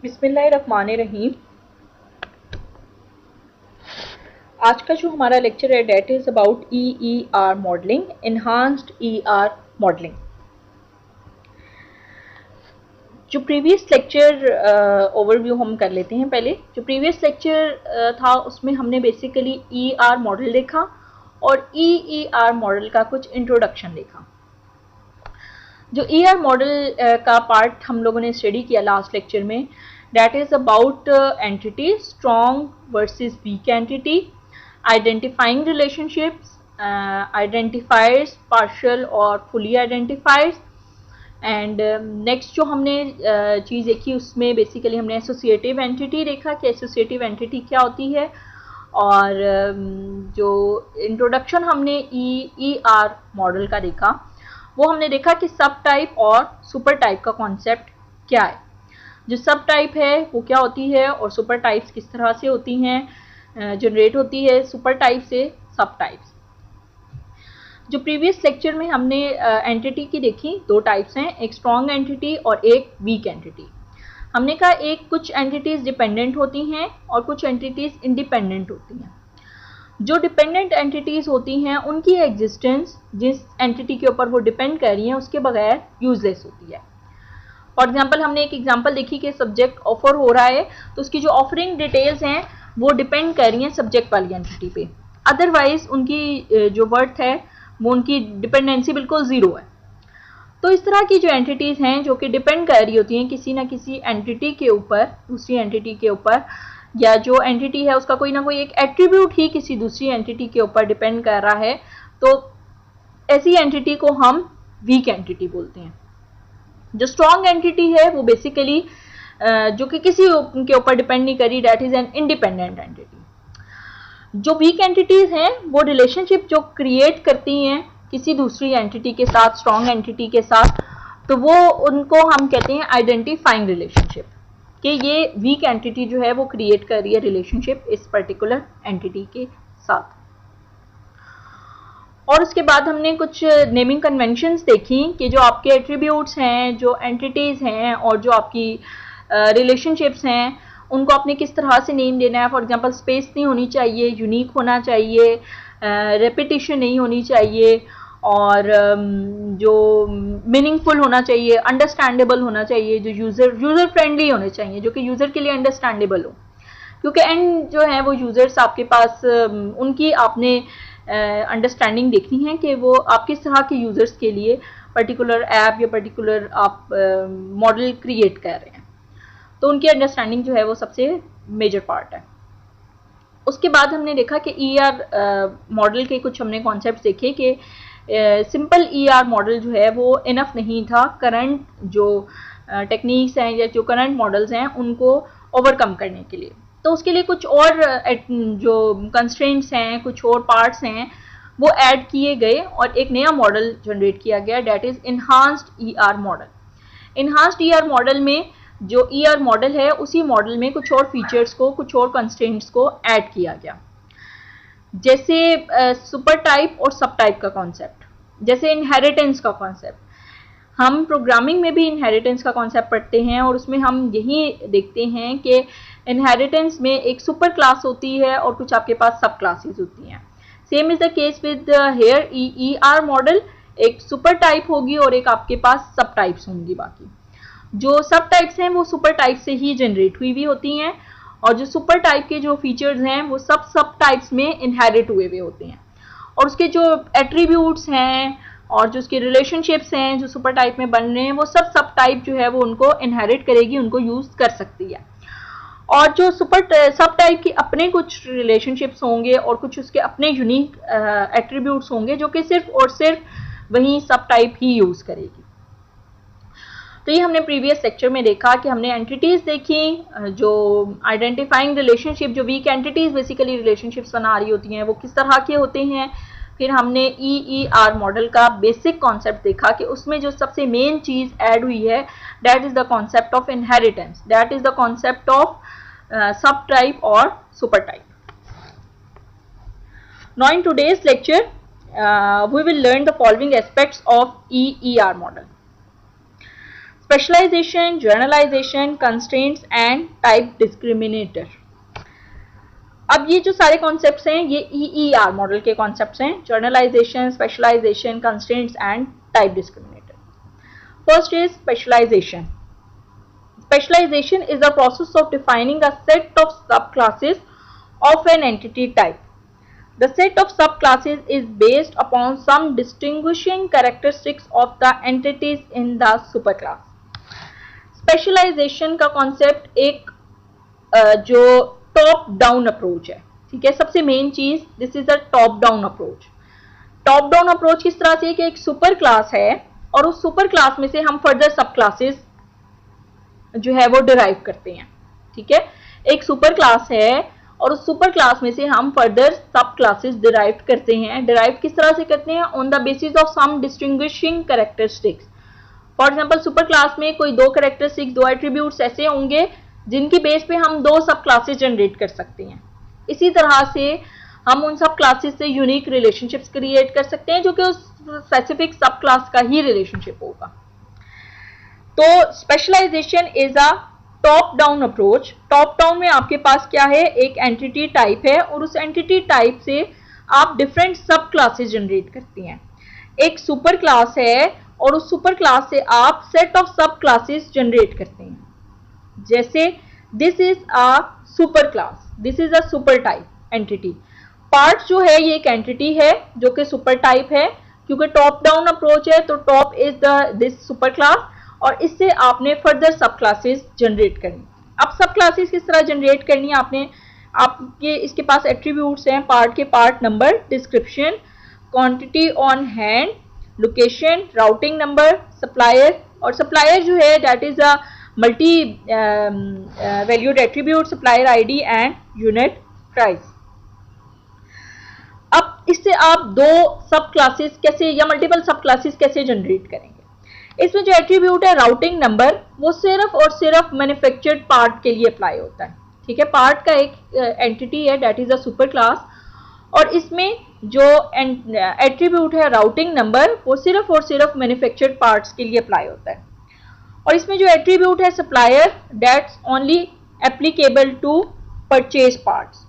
बिस्मिल्लाहिर्रहमानिर्रहीम। आज का जो हमारा लेक्चर है that is about EER modelling, enhanced ER modelling. जो प्रीवियस लेक्चर ओवरव्यू हम कर लेते हैं। पहले जो प्रीवियस लेक्चर था उसमें हमने बेसिकली ER मॉडल देखा और EER मॉडल का कुछ इंट्रोडक्शन देखा। जो ER मॉडल का पार्ट हम लोगों ने स्टडी किया लास्ट लेक्चर में, that is about entity, strong versus weak entity, identifying relationships, identifiers, partial और fully identifiers, एंड नेक्स्ट जो हमने चीज़ देखी उसमें बेसिकली हमने एसोसिएटिव एंटिटी देखा कि एसोसिएटिव एंटिटी क्या होती है, और जो इंट्रोडक्शन हमने EER मॉडल का देखा वो हमने देखा कि सब टाइप और सुपर टाइप का कॉन्सेप्ट क्या है, जो सब टाइप है वो क्या होती है और सुपर टाइप्स किस तरह से होती हैं, जनरेट होती है सुपर टाइप से सब टाइप्स। जो प्रीवियस लेक्चर में हमने एंटिटी की देखी, दो टाइप्स हैं, एक स्ट्रॉन्ग एंटिटी और एक वीक एंटिटी। हमने कहा एक कुछ एंटिटीज डिपेंडेंट होती हैं और कुछ एंटिटीज इंडिपेंडेंट होती हैं। जो डिपेंडेंट एंटिटीज होती हैं उनकी एग्जिस्टेंस जिस एंटिटी के ऊपर वो डिपेंड कर रही हैं उसके बगैर यूजलेस होती है। फॉर एग्जाम्पल हमने एक एग्जाम्पल देखी कि सब्जेक्ट ऑफर हो रहा है तो उसकी जो ऑफरिंग डिटेल्स हैं वो डिपेंड कर रही हैं सब्जेक्ट वाली एंटिटी पे, अदरवाइज उनकी जो वर्थ है वो उनकी डिपेंडेंसी बिल्कुल ज़ीरो है। तो इस तरह की जो एंटिटीज़ हैं जो कि डिपेंड कर रही होती हैं किसी ना किसी एंटिटी के ऊपर, दूसरी एंटिटी के ऊपर, या जो एंटिटी है उसका कोई ना कोई एक एट्रीब्यूट ही किसी दूसरी एंटिटी के ऊपर डिपेंड कर रहा है, तो ऐसी एंटिटी को हम वीक एंटिटी बोलते हैं। जो स्ट्रॉन्ग एंटिटी है वो बेसिकली जो कि किसी के ऊपर डिपेंड नहीं करी, that is an independent entity. जो वीक एंटिटीज हैं वो रिलेशनशिप जो क्रिएट करती हैं किसी दूसरी एंटिटी के साथ, स्ट्रॉन्ग एंटिटी के साथ, तो वो उनको हम कहते हैं आइडेंटिफाइंग रिलेशनशिप, कि ये वीक एंटिटी जो है वो क्रिएट कर रही है रिलेशनशिप इस पर्टिकुलर एंटिटी के साथ। और उसके बाद हमने कुछ नेमिंग कन्वेंशंस देखी कि जो आपके एट्रीब्यूट्स हैं, जो एंटिटीज़ हैं और जो आपकी रिलेशनशिप्स हैं उनको आपने किस तरह से नेम देना है। फॉर एग्जांपल स्पेस नहीं होनी चाहिए, यूनिक होना चाहिए, रेपिटिशन नहीं होनी चाहिए, और जो मीनिंगफुल होना चाहिए, अंडरस्टैंडेबल होना चाहिए, जो यूज़र फ्रेंडली होने चाहिए, जो कि यूज़र के लिए अंडरस्टैंडेबल हो, क्योंकि एंड जो है वो यूज़र्स आपके पास उनकी आपने अंडरस्टैंडिंग देखनी है कि वो आप किस तरह के यूज़र्स के लिए पर्टिकुलर ऐप या पर्टिकुलर आप मॉडल क्रिएट कर रहे हैं, तो उनकी अंडरस्टैंडिंग जो है वो सबसे मेजर पार्ट है। उसके बाद हमने देखा कि ER मॉडल के कुछ हमने कॉन्सेप्ट्स देखे कि सिंपल ER मॉडल जो है वो इनफ नहीं था करंट जो टेक्निक्स हैं या जो करंट मॉडल्स हैं उनको ओवरकम करने के लिए। तो उसके लिए कुछ और जो कंस्ट्रेंट्स हैं, कुछ और पार्ट्स हैं वो ऐड किए गए और एक नया मॉडल जनरेट किया गया, that is enhanced ER model. Enhanced ER model में जो ER मॉडल है उसी मॉडल में कुछ और फीचर्स को, कुछ और कंस्ट्रेंट्स को ऐड किया गया, जैसे सुपर टाइप और सब टाइप का कॉन्सेप्ट, जैसे इनहेरिटेंस का कॉन्सेप्ट। हम प्रोग्रामिंग में भी इनहेरिटेंस का कॉन्सेप्ट पढ़ते हैं और उसमें हम यही देखते हैं कि इनहेरिटेंस में एक सुपर क्लास होती है और कुछ आपके पास सब क्लासेस होती हैं। Same is the case with here ER model, एक सुपर टाइप होगी और एक आपके पास सब टाइप्स होंगी। बाकी जो सब टाइप्स हैं वो सुपर टाइप से ही जनरेट हुई भी होती हैं और जो सुपर टाइप के जो फीचर्स हैं वो सब टाइप्स में इनहेरिट हुए हुए होते हैं, और उसके जो एट्रीब्यूट्स हैं और जो उसके रिलेशनशिप्स हैं जो सुपर टाइप में बन रहे हैं वो सब टाइप जो है वो उनको इनहेरिट करेगी, उनको यूज कर सकती है। और जो सब टाइप के अपने कुछ रिलेशनशिप्स होंगे और कुछ उसके अपने यूनिक एट्रीब्यूट्स होंगे जो कि सिर्फ और सिर्फ वही सब टाइप ही यूज करेगी। तो ये हमने प्रीवियस लेक्चर में देखा कि हमने एंटिटीज देखी, जो आइडेंटिफाइंग रिलेशनशिप, जो वीक एंटिटीज बेसिकली रिलेशनशिप्स बना रही होती हैं वो किस तरह के होते हैं। फिर हमने EER मॉडल का बेसिक कॉन्सेप्ट देखा कि उसमें जो सबसे मेन चीज़ ऐड हुई है that is the concept of inheritance, that is the concept of sub type और super type. Now in today's lecture we will learn the following aspects of EER model. Specialization, generalization, constraints and type discriminator. अब ये जो सारे concepts हैं ये EER model के concepts हैं, generalization, specialization, constraints and type discriminator. First is specialization. Specialization is the process of defining a set of subclasses of an entity type. The set of subclasses is based upon some distinguishing characteristics of the entities in the superclass. Specialization का concept एक जो top down approach है, ठीक है। सबसे main चीज, this is a top down approach. Top down approach किस तरह से कि एक सुपर क्लास है और उस सुपर क्लास में से हम फर्दर सब क्लासेस जो है वो डिराइव करते हैं, ठीक है। एक सुपर क्लास है और उस सुपर क्लास में से हम फर्दर सब क्लासेस डिराइव करते हैं। डिराइव किस तरह से करते हैं? On the basis of some distinguishing characteristics. For example super class में कोई दो कैरेक्टरिस्टिक्स, दो एट्रीब्यूट्स ऐसे होंगे जिनकी बेस पे हम दो सब क्लासेस जनरेट कर सकते हैं। इसी तरह से हम उन सब क्लासेस से यूनिक रिलेशनशिप्स क्रिएट कर सकते हैं जो कि उस स्पेसिफिक सब क्लास का ही रिलेशनशिप होगा। तो specialization is a top down approach. Top down में आपके पास क्या है? एक एंटिटी टाइप है और उस एंटिटी टाइप से आप डिफरेंट सब क्लासेस जनरेट करती हैं। एक सुपर क्लास है और उस सुपर क्लास से आप सेट ऑफ सब क्लासेस जनरेट करते हैं। जैसे this is a super class, this is a super type entity. Part जो है ये एक एंटिटी है जो कि सुपर टाइप है, क्योंकि टॉप डाउन अप्रोच है तो top is this super class और इससे आपने फर्दर सब क्लासेस जनरेट करनी। अब सब क्लासेस किस तरह जनरेट करनी है? आपके इसके पास एट्रीब्यूट्स हैं, पार्ट के part number, description, quantity on hand, location, routing number, supplier. और सप्लायर जो है that is a multi valued attribute, supplier ID and unit price. अब इससे आप दो सब क्लासेस कैसे या मल्टीपल सब क्लासेस कैसे जनरेट करेंगे? इसमें जो एट्रीब्यूट है राउटिंग नंबर, वो सिर्फ और सिर्फ मैन्युफैक्चर्ड पार्ट के लिए अप्लाई होता है, ठीक है। पार्ट का एक एंटिटी है that is a super class और इसमें जो एट्रीब्यूट है राउटिंग नंबर वो सिर्फ और सिर्फ मैन्युफैक्चर्ड पार्ट्स के लिए अप्लाई होता है। और इसमें जो एट्रीब्यूट है supplier that's only applicable to purchase parts.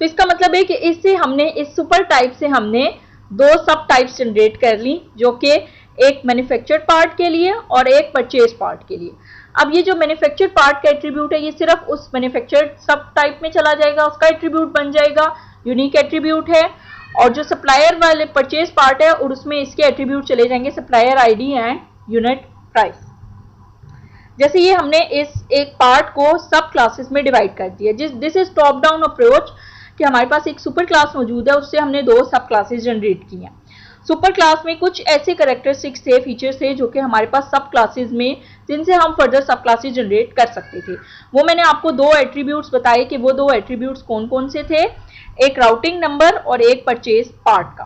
तो इसका मतलब है कि इससे हमने इस सुपर टाइप से हमने दो सब टाइप्स जनरेट कर ली, जो कि एक मैन्युफैक्चर्ड पार्ट के लिए और एक परचेज पार्ट के लिए। अब ये जो मैन्युफैक्चर्ड पार्ट का एट्रीब्यूट है ये सिर्फ उस मैन्युफैक्चर्ड सब टाइप में चला जाएगा, उसका एट्रीब्यूट बन जाएगा, यूनिक एट्रीब्यूट है। और जो सप्लायर वाले परचेज पार्ट है और उसमें इसके एट्रीब्यूट चले जाएंगे supplier ID and unit price. जैसे ये हमने इस एक पार्ट को सब क्लासेस में डिवाइड कर दिया। This is top down approach कि हमारे पास एक सुपर क्लास मौजूद है, उससे हमने दो सब क्लासेस जनरेट की हैं। सुपर क्लास में कुछ ऐसे कैरेक्टरिस्टिक्स थे, फीचर्स थे जो कि हमारे पास सब क्लासेस में जिनसे हम फर्दर सब क्लासेस जनरेट कर सकते थे। वो मैंने आपको दो एट्रीब्यूट्स बताए कि वो दो एट्रीब्यूट्स कौन कौन से थे, एक राउटिंग नंबर और एक परचेज पार्ट का,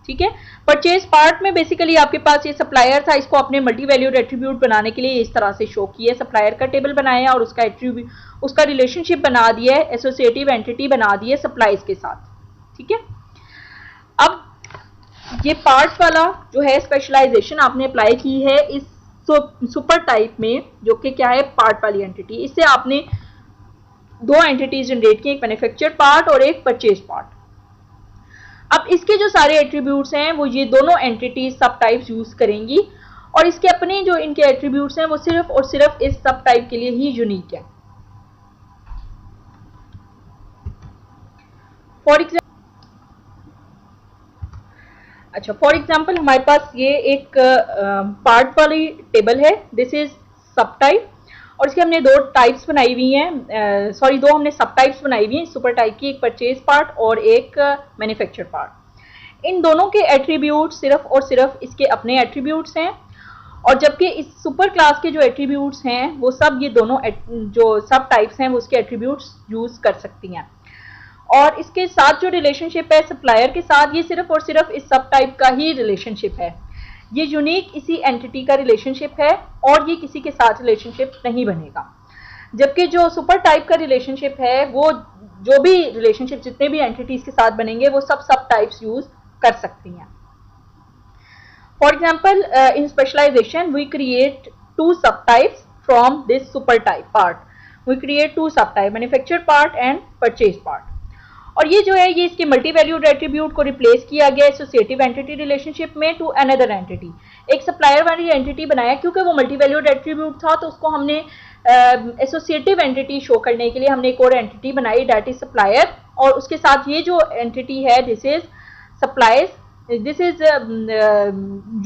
ठीक है। परचेज पार्ट में बेसिकली आपके पास ये सप्लायर था, इसको अपने मल्टी वैल्यूड एट्रीब्यूट बनाने के लिए इस तरह से शो किया, सप्लायर का टेबल बनाया और उसका एट्रीब्यूट, उसका रिलेशनशिप बना दिया, एसोसिएटिव एंटिटी बना दिए सप्लाईज के साथ, ठीक है। अब ये पार्ट वाला जो है स्पेशलाइजेशन आपने अप्लाई की है इस सुपर टाइप में, जो कि क्या है पार्ट वाली एंटिटी। इससे आपने दो एंटिटीज जनरेट की, एक मैन्युफैक्चर्ड पार्ट और एक परचेज पार्ट। अब इसके जो सारे एट्रीब्यूट्स हैं वो ये दोनों एंटिटीज सब टाइप्स यूज करेंगी और इसके अपने जो इनके एट्रीब्यूट्स हैं वो सिर्फ और सिर्फ इस सब टाइप के लिए ही यूनिक है। फॉर एग्जाम्पल हमारे पास ये एक पार्ट वाली टेबल है, दिस इज सब टाइप और इसके हमने दो टाइप्स बनाई हुई हैं, दो हमने सब टाइप्स बनाई हुई हैं सुपर टाइप की, एक परचेज पार्ट और एक मैन्युफैक्चर पार्ट। इन दोनों के एट्रीब्यूट सिर्फ और सिर्फ इसके अपने एट्रीब्यूट्स हैं और जबकि इस सुपर क्लास के जो एट्रीब्यूट्स हैं वो सब ये दोनों जो सब टाइप्स हैं वो उसके एट्रीब्यूट्स यूज कर सकती हैं। और इसके साथ जो रिलेशनशिप है सप्लायर के साथ, ये सिर्फ और सिर्फ इस सब टाइप का ही रिलेशनशिप है, ये यूनिक इसी एंटिटी का रिलेशनशिप है और ये किसी के साथ रिलेशनशिप नहीं बनेगा। जबकि जो सुपर टाइप का रिलेशनशिप है वो जो भी रिलेशनशिप जितने भी एंटिटीज के साथ बनेंगे वो सब टाइप्स यूज कर सकती हैं। For example, in specialization, we create two subtypes from this super type part. We create two subtype, manufactured part and purchase part. और ये जो है ये इसके मल्टी वैल्यूड एट्रीब्यूट को रिप्लेस किया गया एसोसिएटिव एंटिटी रिलेशनशिप में टू अनदर एंटिटी। एक सप्लायर वाली एंटिटी बनाया क्योंकि वो मल्टी वैल्यूड एट्रीब्यूट था, तो उसको हमने एसोसिएटिव एंटिटी शो करने के लिए हमने एक और एंटिटी बनाई, दैट इज सप्लायर। और उसके साथ ये जो एंटिटी है this is supplies, this is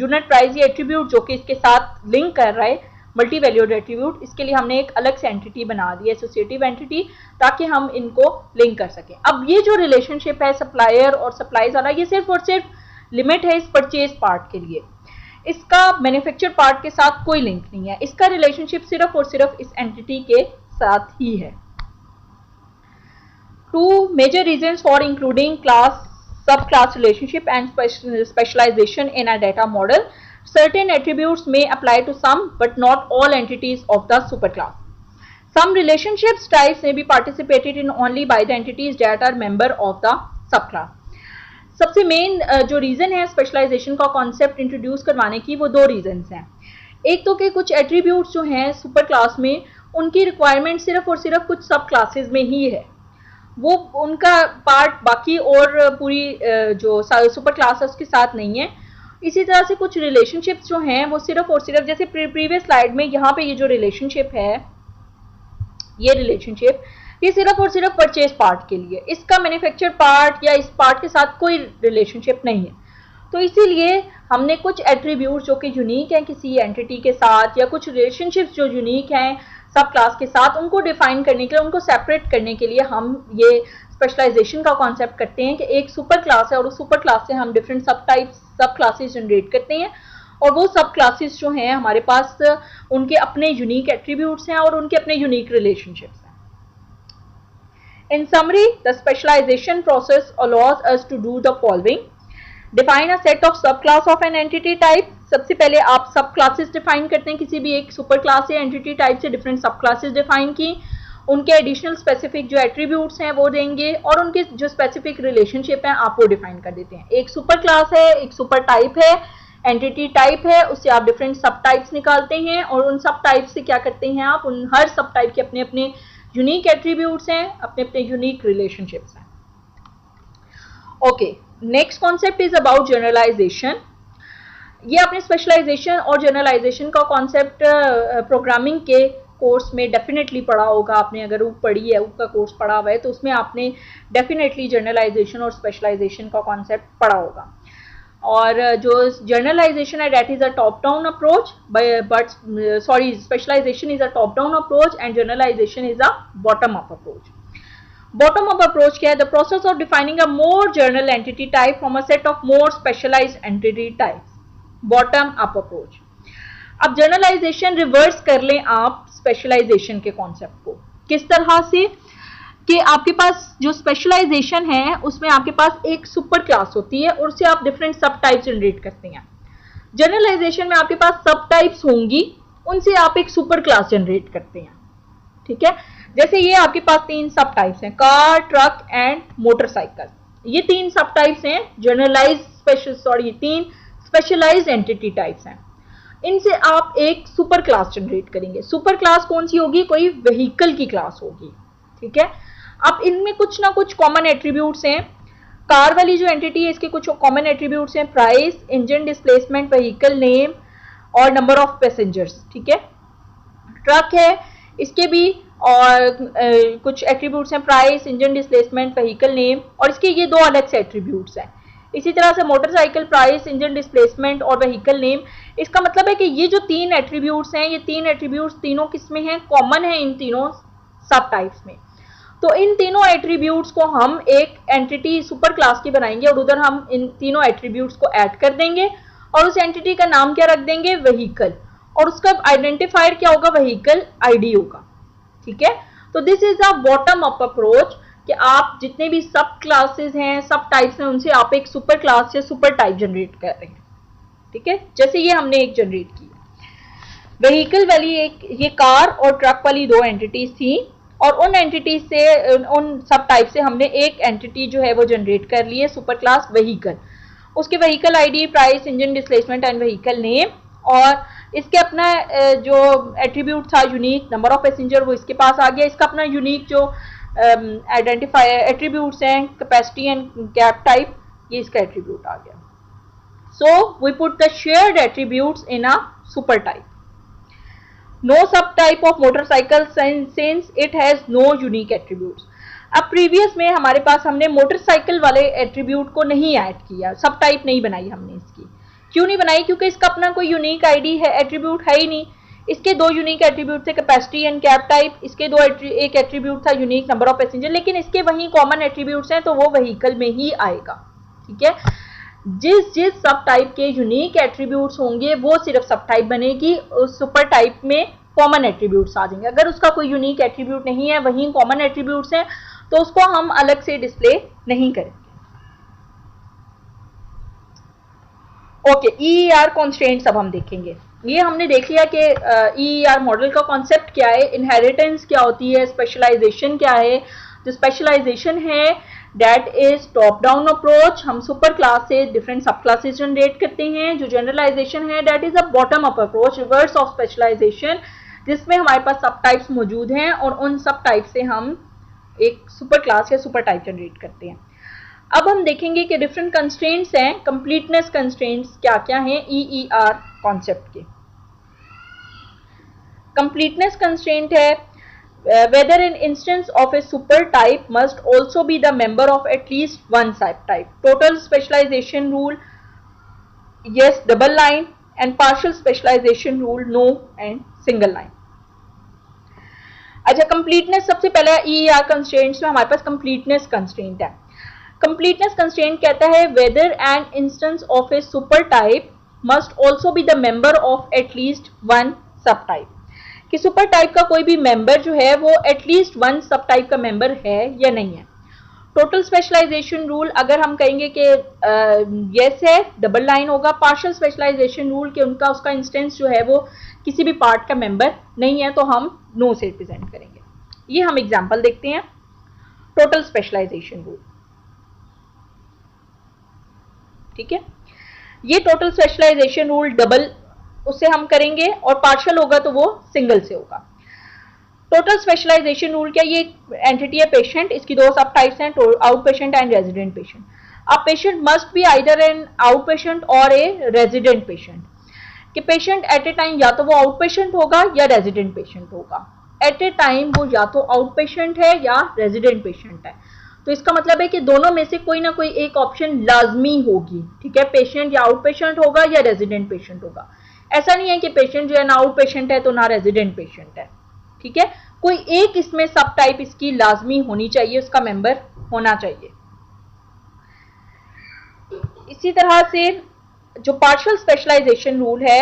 unit price, ये एट्रीब्यूट जो कि इसके साथ लिंक कर रहा है मल्टी वैल्यूड एट्रीब्यूट, इसके लिए हमने एक अलग से एंटिटी बना दी एसोसिएटिव एंटिटी ताकि हम इनको लिंक कर सकें। अब ये जो रिलेशनशिप है सप्लायर और सप्लाइज वाला, ये सिर्फ और सिर्फ लिमिट है इस परचेज पार्ट के लिए, इसका मैन्युफैक्चर पार्ट के साथ कोई लिंक नहीं है। इसका रिलेशनशिप सिर्फ और सिर्फ इस एंटिटी के साथ ही है। Two major reasons for including class sub class relationship and specialization in a data model. Certain attributes may apply to some but not all entities of the superclass. Some relationships types may be participated in only by the entities that are member of the subclass. सबसे main जो reason है specialisation का concept introduce करवाने की, वो दो reasons हैं। एक तो कि कुछ एट्रीब्यूट्स जो हैं सुपर क्लास में उनकी रिक्वायरमेंट सिर्फ और सिर्फ कुछ सब क्लासेस में ही है, वो उनका पार्ट बाकी और पूरी जो सुपर क्लास है उसके साथ नहीं है। इसी तरह से कुछ रिलेशनशिप्स जो हैं वो सिर्फ और सिर्फ, जैसे प्रीवियस स्लाइड में यहाँ पे ये जो रिलेशनशिप है, ये रिलेशनशिप ये सिर्फ और सिर्फ परचेज पार्ट के लिए, इसका मैन्युफैक्चर पार्ट या इस पार्ट के साथ कोई रिलेशनशिप नहीं है। तो इसीलिए हमने कुछ एट्रीब्यूट जो कि यूनिक हैं किसी एंटिटी के साथ, या कुछ रिलेशनशिप्स जो यूनिक हैं सब क्लास के साथ, उनको डिफाइन करने के लिए, उनको सेपरेट करने के लिए हम ये स्पेशलाइजेशन का कॉन्सेप्ट करते हैं कि एक सुपर क्लास है और उस सुपर क्लास से हम डिफरेंट सब टाइप्स सब क्लासेस जनरेट करते हैं, और वो सब क्लासेस जो हैं हमारे पास उनके अपने यूनिक एट्रीब्यूट्स हैं और उनके अपने यूनिक रिलेशनशिप्स हैं। In summary, the specialization process allows us to do the following. Define a set of subclass of an entity type. सबसे पहले आप सब क्लासेस डिफाइन करते हैं, किसी भी एक सुपर क्लास या एंटिटी टाइप से डिफरेंट सब क्लासेस डिफाइन की, उनके एडिशनल स्पेसिफिक जो एट्रीब्यूट्स हैं वो देंगे, और उनके जो स्पेसिफिक रिलेशनशिप हैं आप वो डिफाइन कर देते हैं। एक सुपर क्लास है, एक सुपर टाइप है, एंटिटी टाइप है, उससे आप डिफरेंट सब टाइप्स निकालते हैं, और उन सब टाइप से क्या करते हैं आप, उन हर सब टाइप के अपने अपने यूनिक एट्रीब्यूट्स हैं, अपने अपने यूनिक रिलेशनशिप्स हैं। Okay, next concept is about generalization. ये आपने स्पेशलाइजेशन और जनरलाइजेशन का कॉन्सेप्ट प्रोग्रामिंग के कोर्स में डेफिनेटली पढ़ा होगा आपने, अगर ऊप पढ़ी है, ऊप का कोर्स पढ़ा हुआ है तो उसमें आपने डेफिनेटली जनरलाइजेशन और स्पेशलाइजेशन का कॉन्सेप्ट पढ़ा होगा। और जो जनरलाइजेशन है that is a top down approach, but sorry specialization is a top down approach and generalization is a bottom up approach. Bottom up approach क्या है? The process of defining a more general entity type from a set of more specialized entity types, bottom up approach. अब generalization reverse कर लें आप specialisation के concept को, किस तरह से कि आपके पास जो स्पेशलाइजेशन है उसमें आपके पास एक सुपर क्लास होती है और उससे आप डिफरेंट सब टाइप्स जनरेट करते हैं। जनरलाइजेशन में आपके पास सब टाइप्स होंगी, उनसे आप एक सुपर क्लास जनरेट करते हैं। ठीक है, जैसे ये आपके पास तीन सब टाइप्स हैं, कार, ट्रक एंड मोटरसाइकिल। ये तीन सब टाइप्स हैं जनरलाइज तीन स्पेशलाइज्ड एंटिटी टाइप्स हैं। इनसे आप एक सुपर क्लास जनरेट करेंगे। सुपर क्लास कौन सी होगी? कोई व्हीकल की क्लास होगी। ठीक है, अब इनमें कुछ ना कुछ कॉमन एट्रीब्यूट्स हैं। कार वाली जो एंटिटी है इसके कुछ कॉमन एट्रीब्यूट्स हैं, price, engine displacement, vehicle name और नंबर ऑफ पैसेंजर्स। ठीक है, ट्रक है, इसके भी और कुछ एट्रीब्यूट्स हैं, price, engine displacement, vehicle name, और इसके ये दो अलग से एट्रीब्यूट्स हैं। इसी तरह से मोटरसाइकिल, प्राइस, इंजन डिस्प्लेसमेंट और व्हीकल नेम। इसका मतलब है कि ये जो तीन एट्रीब्यूट्स हैं, ये तीन एट्रीब्यूट्स तीनों किसमें हैं? कॉमन है इन तीनों सब टाइप्स में। तो इन तीनों एट्रीब्यूट्स को हम एक एंटिटी सुपर क्लास की बनाएंगे और उधर हम इन तीनों एट्रीब्यूट्स को ऐड कर देंगे और उस एंटिटी का नाम क्या रख देंगे? व्हीकल, और उसका आइडेंटिफायर क्या होगा? व्हीकल आईडी होगा। ठीक है, तो this is a bottom up approach कि आप जितने भी सब क्लासेस हैं, सब टाइप्स हैं, उनसे आप एक सुपर क्लास या सुपर टाइप जनरेट कर रहे हैं। ठीक है, जैसे ये हमने एक जनरेट की। व्हीकल वाली एक, ये कार और ट्रक वाली दो एंटिटीज थी, और उन एंटिटीज से, उन सब टाइप से हमने एक एंटिटी जो है वो जनरेट कर ली है सुपर क्लास व्हीकल। उसके vehicle ID, price, engine displacement and vehicle name, और इसके अपना जो एट्रीब्यूट था यूनिक नंबर ऑफ पैसेंजर वो इसके पास आ गया। इसका अपना यूनिक जो आइडेंटिफायर एट्रीब्यूट्स हैं कैपेसिटी एंड कैब टाइप, ये इसका एट्रीब्यूट आ गया। So we put the shared attributes in a super type. No sub type of motorcycle since it has no unique attributes. अब प्रीवियस में हमारे पास हमने मोटरसाइकिल वाले एट्रीब्यूट को नहीं ऐड किया, सब टाइप नहीं बनाई हमने इसकी। क्यों नहीं बनाई? क्योंकि इसका अपना कोई यूनिक आईडी है, एट्रीब्यूट है ही नहीं। इसके दो यूनिक एट्रीब्यूट थे, कैपेसिटी एंड कैब टाइप। इसके एक एट्रीब्यूट था यूनिक नंबर ऑफ पैसेंजर, लेकिन इसके वही कॉमन एट्रीब्यूट्स हैं तो वो व्हीकल में ही आएगा। ठीक है, जिस सब टाइप के यूनिक एट्रीब्यूट्स होंगे वो सिर्फ सब टाइप बनेगी, उस सुपर टाइप में कॉमन एट्रीब्यूट्स आ जाएंगे। अगर उसका कोई यूनिक एट्रीब्यूट नहीं है, वही कॉमन एट्रीब्यूट्स हैं, तो उसको हम अलग से डिस्प्ले नहीं करेंगे। ओके, EER कॉन्स्ट्रेंट्स अब हम देखेंगे। ये हमने देख लिया कि EER मॉडल का कॉन्सेप्ट क्या है, इनहेरिटेंस क्या होती है, स्पेशलाइजेशन क्या है। जो स्पेशलाइजेशन है that is top down approach, हम सुपर क्लास से डिफरेंट सब क्लासेस जनरेट करते हैं। जो जनरलाइजेशन है that is a bottom up approach, reverse of specialization, जिसमें हमारे पास सब टाइप्स मौजूद हैं और उन सब टाइप से हम एक सुपर क्लास या सुपर टाइप जनरेट करते हैं। अब हम देखेंगे कि डिफरेंट कंस्ट्रेंट्स हैं, कंप्लीटनेस कंस्ट्रेंट्स क्या क्या हैं EER कॉन्सेप्ट के। कंप्लीटनेस कंस्ट्रेंट है whether an instance of a super type must also be the member of at least one subtype. Total specialization rule yes, double line, and partial specialization rule no and single line. अच्छा, completeness सबसे पहले EER constraints में हमारे पास completeness constraint है। Completeness constraint कहता है whether an instance of a super type must also be the member of at least one subtype, कि super type का कोई भी मेंबर जो है वो एटलीस्ट वन सब टाइप का मेंबर है या नहीं है। टोटल स्पेशलाइजेशन रूल अगर हम कहेंगे कि यस है, डबल लाइन होगा। पार्शियल स्पेशलाइजेशन रूल कि उनका उसका इंस्टेंस जो है वो किसी भी पार्ट का मेंबर नहीं है, तो हम नो से रिप्रेजेंट करेंगे। ये हम एग्जांपल देखते हैं। टोटल स्पेशलाइजेशन रूल, ठीक है, ये टोटल स्पेशलाइजेशन रूल डबल उससे हम करेंगे, और पार्शियल होगा तो वो सिंगल से होगा। टोटल स्पेशलाइजेशन रूल क्या, ये एंटिटी है पेशेंट, इसकी दो सब टाइप्स हैं, out patient and resident patient. अब patient must be either an out patient or a resident patient, कि पेशेंट एट ए टाइम या तो वो आउट पेशेंट होगा या रेजिडेंट पेशेंट होगा। एट ए टाइम वो या तो आउट पेशेंट है या रेजिडेंट पेशेंट है, तो इसका मतलब है कि दोनों में से कोई ना कोई एक ऑप्शन लाजमी होगी। ठीक है, पेशेंट या आउट पेशेंट होगा या रेजिडेंट पेशेंट होगा। ऐसा नहीं है कि पेशेंट जो है ना आउट पेशेंट है तो ना रेजिडेंट पेशेंट है। ठीक है, कोई एक इसमें सब टाइप इसकी लाजमी होनी चाहिए, उसका मेंबर होना चाहिए। इसी तरह से जो पार्शियल स्पेशलाइजेशन रूल है,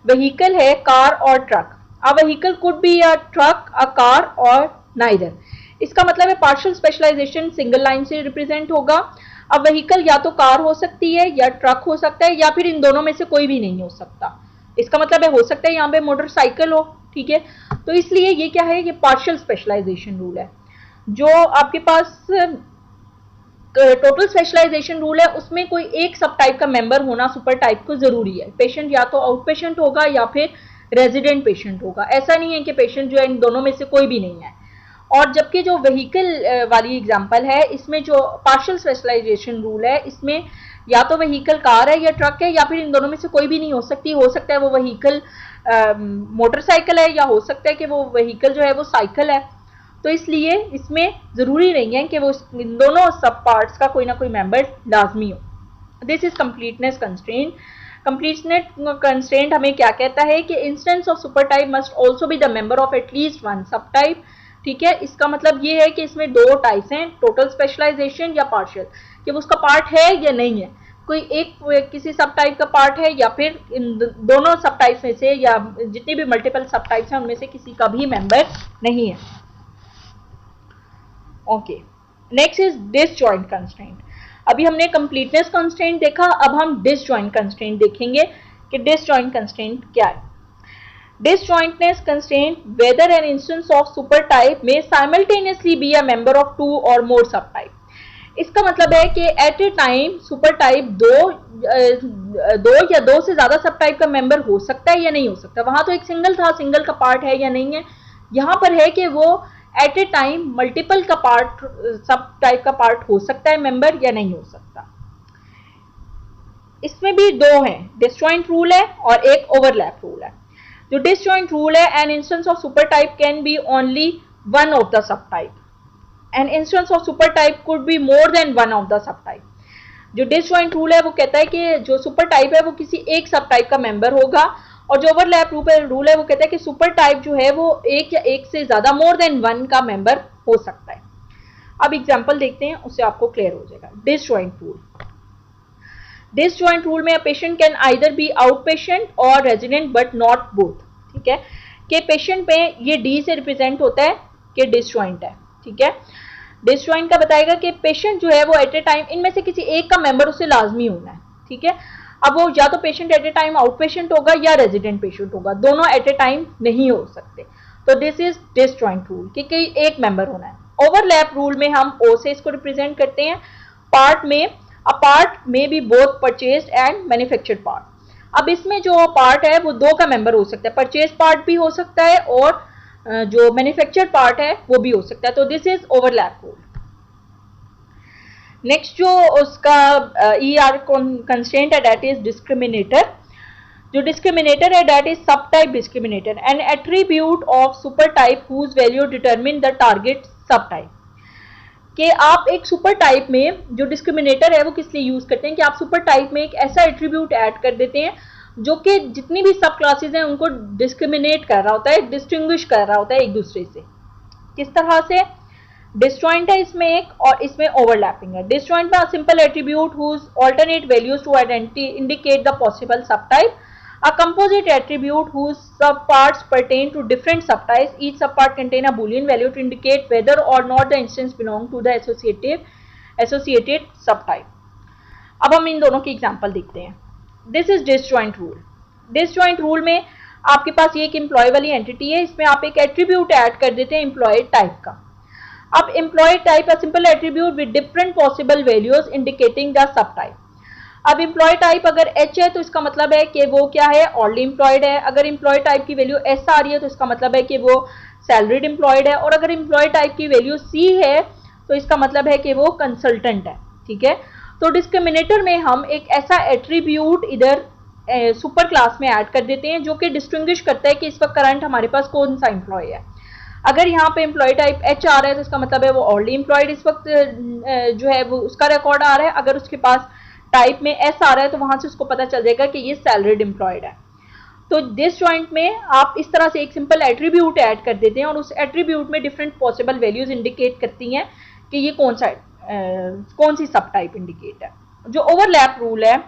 व्हीकल है कार और truck. A vehicle could be a truck, a car और नाइदर। इसका मतलब है पार्शियल स्पेशलाइजेशन सिंगल लाइन से रिप्रेजेंट होगा। अब व्हीकल या तो कार हो सकती है या ट्रक हो सकता है, या फिर इन दोनों में से कोई भी नहीं हो सकता। इसका मतलब है हो सकता है यहाँ पे मोटरसाइकिल हो। ठीक है, तो इसलिए ये क्या है, ये पार्शियल स्पेशलाइजेशन रूल है। जो आपके पास टोटल स्पेशलाइजेशन रूल है उसमें कोई एक सब टाइप का मेंबर होना सुपर टाइप को जरूरी है। पेशेंट या तो आउट पेशेंट होगा या फिर रेजिडेंट पेशेंट होगा। ऐसा नहीं है कि पेशेंट जो है इन दोनों में से कोई भी नहीं है। और जबकि जो व्हीकल वाली एग्जांपल है, इसमें जो पार्शियल स्पेशलाइजेशन रूल है, इसमें या तो व्हीकल कार है या ट्रक है, या फिर इन दोनों में से कोई भी नहीं हो सकती। हो सकता है वो व्हीकल मोटरसाइकिल है, या हो सकता है कि वो व्हीकल जो है वो साइकिल है। तो इसलिए इसमें जरूरी नहीं है कि वो इन दोनों सब पार्ट्स का कोई ना कोई मेंबर लाजमी हो। This is completeness constraint. Completeness constraint हमें क्या कहता है कि instance of super type must also be the member of at least one सब टाइप। ठीक है, इसका मतलब ये है कि इसमें दो टाइप्स हैं, टोटल स्पेशलाइजेशन या पार्शियल, कि वो उसका पार्ट है या नहीं है। कोई एक किसी सब टाइप का पार्ट है, या फिर इन दोनों सब टाइप्स में से, या जितनी भी मल्टीपल सब टाइप्स हैं उनमें से किसी का भी मेंबर नहीं है। Okay, next is disjoint constraint. अभी हमने कंप्लीटनेस कंस्ट्रेंट देखा, अब हम डिसजॉइंट कंस्ट्रेंट देखेंगे कि डिसजॉइंट कंस्ट्रेंट क्या है। Disjointness constraint whether an instance of super type may simultaneously be a member of two or more subtype। इसका मतलब है कि at a time super type दो या दो से ज्यादा सब टाइप का मेंबर हो सकता है या नहीं हो सकता। वहां तो एक सिंगल था, सिंगल का पार्ट है या नहीं है। यहाँ पर है कि वो एट ए टाइम मल्टीपल का पार्ट, सब टाइप का पार्ट हो सकता है मेंबर या नहीं हो सकता। इसमें भी दो हैं, डिसजॉइंट रूल है और एक ओवरलैप रूल है। जो डिसजॉइंट रूल है, an instance of super type can be only one of the sub type, an instance of super type could be more than one of the sub type. जो disjoint rule है वो कहता है कि जो super type है वो किसी एक सब टाइप का मेंबर होगा, और जो ओवरलैप रूल है वो कहता है कि सुपर टाइप जो है वो एक या एक से ज्यादा मोर देन वन का मेंबर हो सकता है। अब एग्जांपल देखते हैं, उससे आपको क्लियर हो जाएगा। डिसजॉइंट रूल, डिसजॉइंट रूल में patient can either be out patient और रेजिडेंट बट नॉट बोथ। ठीक है, कि पेशेंट में ये डी से रिप्रेजेंट होता है कि डिसजॉइंट है। ठीक है, डिसजॉइंट का बताएगा कि पेशेंट जो है वो एट ए टाइम इनमें से किसी एक का मेंबर उससे लाजमी होना है। ठीक है, अब वो या तो patient at a time out patient होगा या रेजिडेंट पेशेंट होगा, दोनों एट ए टाइम नहीं हो सकते। तो दिस इज डिसजॉइंट रूल कि कोई एक मेंबर होना है। ओवरलैप रूल में हम ओ से इसको रिप्रेजेंट करते हैं। पार्ट में, अ पार्ट में B both purchased and manufactured part. अब इसमें जो पार्ट है वो दो का मेंबर हो सकता है, परचेज पार्ट भी हो सकता है और जो मैन्युफैक्चर्ड पार्ट है वो भी हो सकता है। तो this is overlap rule. Next जो उसका ER कंस्ट्रेंट है दैट इज डिस्क्रिमिनेटर। जो डिस्क्रिमिनेटर है that is sub type discriminator, an attribute of super type whose value determine the target sub type. कि आप एक सुपर टाइप में जो डिस्क्रिमिनेटर है वो किस लिए यूज करते हैं कि आप सुपर टाइप में एक ऐसा एट्रीब्यूट ऐड कर देते हैं जो कि जितनी भी सब क्लासेस हैं उनको डिस्क्रिमिनेट कर रहा होता है, डिस्टिंग्विश कर रहा होता है एक दूसरे से। किस तरह से? डिसजॉइंट है इसमें एक, और इसमें ओवरलैपिंग है। डिसजॉइंट में simple attribute whose alternate values to indicate the possible sub type, a composite attribute whose subparts pertain to different subtypes, each subpart contain a boolean value to indicate whether or not the instance belong to the associated subtype। अब हम इन दोनों की example देखते हैं। This is disjoint rule. Disjoint rule में आपके पास ये एक एम्प्लॉय वाली एंटिटी है, इसमें आप एक एट्रीब्यूट ऐड कर देते हैं एम्प्लॉय टाइप का। अब employee type a simple attribute with different possible values indicating the sub type. अब एम्प्लॉय टाइप अगर H है तो इसका मतलब है कि वो क्या है, ऑलरेडी एम्प्लॉयड है। अगर एम्प्लॉय टाइप की वैल्यू S आ रही है तो इसका मतलब है कि वो सैलरीड एम्प्लॉयड है। और अगर एम्प्लॉय टाइप की वैल्यू C है तो इसका मतलब है कि वो कंसल्टेंट है। ठीक है, तो डिस्क्रिमिनेटर में हम एक ऐसा एट्रीब्यूट इधर सुपर क्लास में ऐड कर देते हैं जो कि डिस्टिंग्विश करता है कि इस वक्त करंट हमारे पास कौन सा एम्प्लॉय है। अगर यहाँ पे एम्प्लॉय टाइप H आ रहा है तो इसका मतलब है वो ऑलरेडी एम्प्लॉयड इस वक्त जो है वो उसका रिकॉर्ड आ रहा है। अगर उसके पास टाइप में S आ रहा है तो वहां से उसको पता चल जाएगा कि ये सैलरीड एम्प्लॉयड है। तो डिसजॉइंट में आप इस तरह से एक सिंपल एट्रीब्यूट ऐड कर देते हैं और उस एट्रीब्यूट में डिफरेंट पॉसिबल वैल्यूज इंडिकेट करती हैं कि ये कौन सी सब टाइप इंडिकेट है। जो ओवरलैप रूल है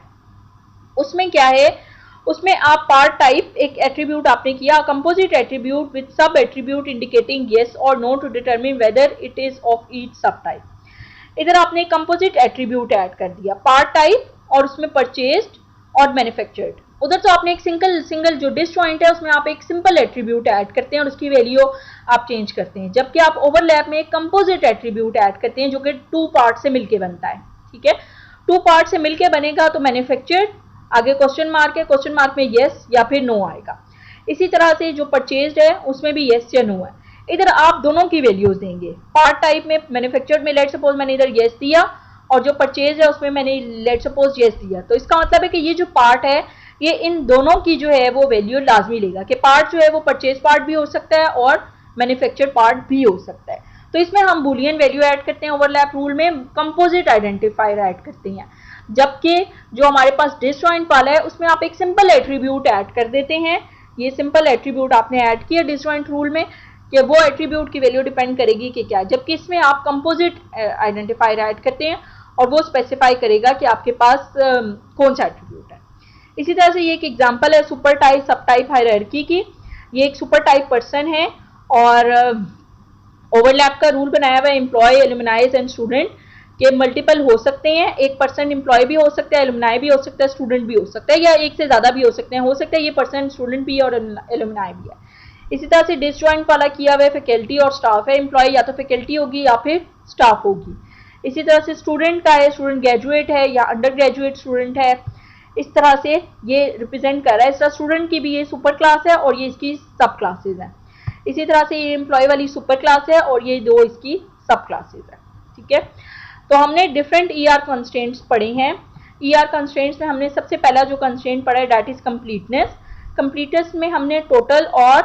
उसमें क्या है, उसमें आप पार्ट टाइप एक एट्रीब्यूट आपने किया, composite attribute with sub attribute indicating yes और no to determine whether it is of each sub type. इधर आपने कंपोजिट एट्रीब्यूट ऐड कर दिया पार्ट टाइप और उसमें परचेज्ड और मैन्युफैक्चर्ड। उधर तो आपने एक सिंगल जो डिसजॉइंट है उसमें आप एक सिंपल एट्रीब्यूट ऐड करते हैं और उसकी वैल्यू आप चेंज करते हैं, जबकि आप ओवरलैप में एक कंपोजिट एट्रीब्यूट ऐड करते हैं जो कि टू पार्ट से मिलके बनता है। ठीक है, टू पार्ट से मिलके बनेगा तो मैन्युफैक्चर्ड, आगे क्वेश्चन मार्क है, क्वेश्चन मार्क में येस या फिर नो आएगा। इसी तरह से जो परचेज्ड है उसमें भी येस या नो है। इधर आप दोनों की वैल्यूज देंगे। पार्ट टाइप में मैन्युफैक्चर्ड में लेट सपोज मैंने इधर येस दिया और जो परचेज है उसमें मैंने लेट सपोज येस दिया, तो इसका मतलब है कि ये जो पार्ट है ये इन दोनों की जो है वो वैल्यू लाजमी लेगा कि पार्ट जो है वो परचेज पार्ट भी हो सकता है और मैन्युफैक्चर्ड पार्ट भी हो सकता है। तो इसमें हम बूलियन वैल्यू ऐड करते हैं, ओवरलैप रूल में कंपोजिट आइडेंटिफायर ऐड करते हैं, जबकि जो हमारे पास डिसजॉइंट वाला है उसमें आप एक सिंपल एट्रीब्यूट ऐड कर देते हैं। ये सिंपल एट्रीब्यूट आपने ऐड किया डिसजॉइंट रूल में कि वो एट्रीब्यूट की वैल्यू डिपेंड करेगी कि क्या, जबकि इसमें आप कंपोजिट आइडेंटिफायर ऐड करते हैं और वो स्पेसिफाई करेगा कि आपके पास कौन सा एट्रीब्यूट है। इसी तरह से ये एक एग्जांपल है सुपर टाइप सब टाइप हायरार्की की। ये एक सुपर टाइप पर्सन है और ओवरलैप का रूल बनाया हुआ है एम्प्लॉय, एलुमनाइज एंड स्टूडेंट के मल्टीपल हो सकते हैं। एक पर्सन एम्प्लॉय भी हो सकता है, एलुमनाई भी हो सकता है, स्टूडेंट भी हो सकता है, या एक से ज्यादा भी हो सकते हैं। हो सकता है ये पर्सन स्टूडेंट भी है और एलुमनाई भी है। इसी तरह से डिसजॉइंट वाला किया हुआ है फैकल्टी और स्टाफ है, एम्प्लॉय या तो फैकल्टी होगी या फिर स्टाफ होगी। इसी तरह से स्टूडेंट का है, स्टूडेंट ग्रेजुएट है या अंडर ग्रेजुएट स्टूडेंट है, इस तरह से ये रिप्रेजेंट कर रहा है। इस तरह स्टूडेंट की भी ये सुपर क्लास है और ये इसकी सब क्लासेज हैं। इसी तरह से ये एम्प्लॉय वाली सुपर क्लास है और ये दो इसकी सब क्लासेज है। ठीक है, तो हमने डिफरेंट ईआर कंस्ट्रेंट्स पढ़े हैं। ईआर कंस्ट्रेंट्स में हमने सबसे पहला जो कंस्ट्रेंट पढ़ा है दैट इज कंप्लीटनेस। कंप्लीटनेस में हमने टोटल और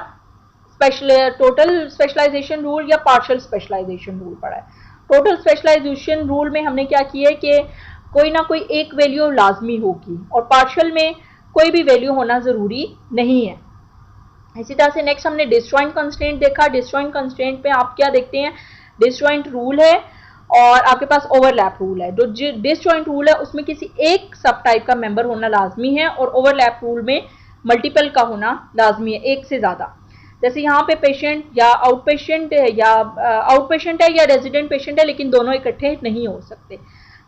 टोटल स्पेशलाइजेशन रूल या पार्शियल स्पेशलाइजेशन रूल पढ़ा है। टोटल स्पेशलाइजेशन रूल में हमने क्या किया है कि कोई ना कोई एक वैल्यू लाजमी होगी और पार्शियल में कोई भी वैल्यू होना ज़रूरी नहीं है। इसी तरह से नेक्स्ट हमने डिसजॉइंट कंस्ट्रेंट देखा। डिसजॉइंट कंस्ट्रेंट पे आप क्या देखते हैं, डिसजॉइंट रूल है और आपके पास ओवरलैप रूल है। जो डिसजॉइंट रूल है उसमें किसी एक सब टाइप का मेंबर होना लाजमी है और ओवरलैप रूल में मल्टीपल का होना लाजमी है, एक से ज़्यादा। जैसे यहाँ पे पेशेंट या आउट पेशेंट है या रेजिडेंट पेशेंट है, लेकिन दोनों इकट्ठे नहीं हो सकते,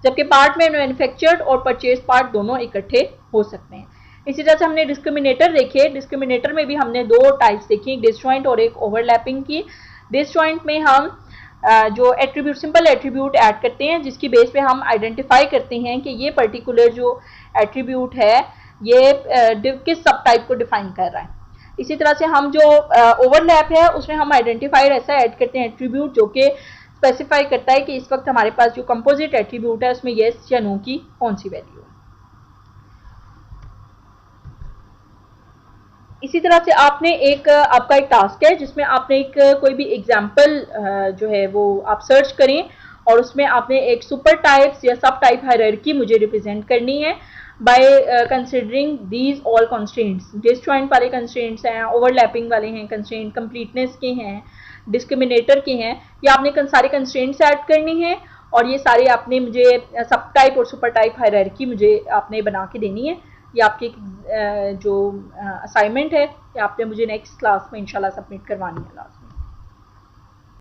जबकि पार्ट में मैन्युफैक्चर्ड और परचेज पार्ट दोनों इकट्ठे हो सकते हैं। इसी तरह से हमने डिस्क्रिमिनेटर देखे। डिस्क्रिमिनेटर में भी हमने दो टाइप्स देखी, डिसजॉइंट और एक ओवरलैपिंग की। डिसजॉइंट में हम जो एट्रीब्यूट, सिंपल एट्रीब्यूट ऐड करते हैं जिसकी बेस पे हम आइडेंटिफाई करते हैं कि ये पर्टिकुलर जो एट्रीब्यूट है ये किस सब टाइप को डिफाइन कर रहा है। इसी तरह से हम जो ओवरलैप है उसमें हम आइडेंटिफायर ऐसा ऐड करते हैं एट्रीब्यूट जो कि स्पेसिफाई करता है कि इस वक्त हमारे पास जो कंपोजिट एट्रीब्यूट है उसमें येस या नो की कौन सी वैल्यू है। इसी तरह से आपने आपका एक टास्क है जिसमें आपने कोई भी एग्जाम्पल जो है वो आप सर्च करें और उसमें आपने एक सुपर टाइप्स या सब टाइप हायरार्की मुझे रिप्रेजेंट करनी है by considering these all constraints. Disjoint वाले कंस्ट्रेंट्स हैं, ओवरलैपिंग वाले हैं कंस्ट्रेंट, कंप्लीटनेस के हैं, डिस्क्रिमिनेटर के हैं। ये आपने सारे कंस्ट्रेंट्स ऐड करनी है और ये सारे आपने मुझे सब टाइप और सुपर टाइप हायरार्की मुझे आपने बना के देनी है। ये आपकी जो असाइनमेंट है ये आपने मुझे नेक्स्ट क्लास में इंशाल्लाह सबमिट करवानी है लास्ट में।